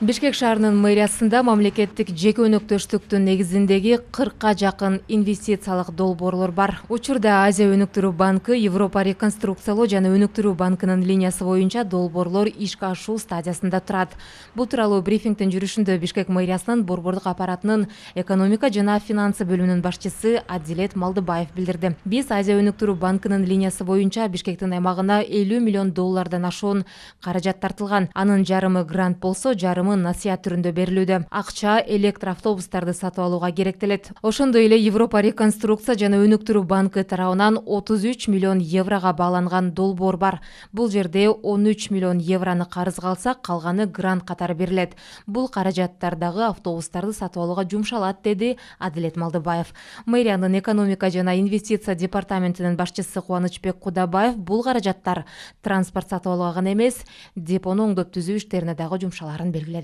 Бишкек шаарынын мэриясында мамлекеттик жеке өнөктөштүктүн негизиндеги 40-ка жакын инвестициялык долбоорлор бар. Учурда Азия өнүктүрүү банкы, Европа реконструкциялоо жана өнүктүрүү банкынын линиясы боюнча долбоорлор ишке ашуу стадиясында турат. Бул тууралуу брифингдин жүрүшүндө Бишкек мэриясынын борбордук аппаратынын экономика жана финансы бөлүмүнүн башчысы Адилет Малдыбаев билдирди. Биз Азия өнүктүрүү банкынын линиясы боюнча Бишкектин аймагына $50 миллион ашуун каражат тартылган. Анын жарымы грант болсо, жарымы насыят түрүндө берилүүдө. Акча электроавтобустарды сатып алууга керектелет. Ошондой эле Европа реконструкция жана өнүктүрүү банкы тарабынан €33 миллион бааланган долбоор бар. Бул жерде €13 миллион карызга алсак, калганы грант катары берилет. Бул каражаттар дагы автобустарды сатып алууга жумшалат, деди Адилет Малдыбаев. Мэриянын экономика жана инвестиция департаментинин башчысы Кубанычбек Кудабаев бул каражаттар транспорт сатып алууга гана эмес, депону оңдоп түзүү иштерине дагы жумшаларын белгиледи.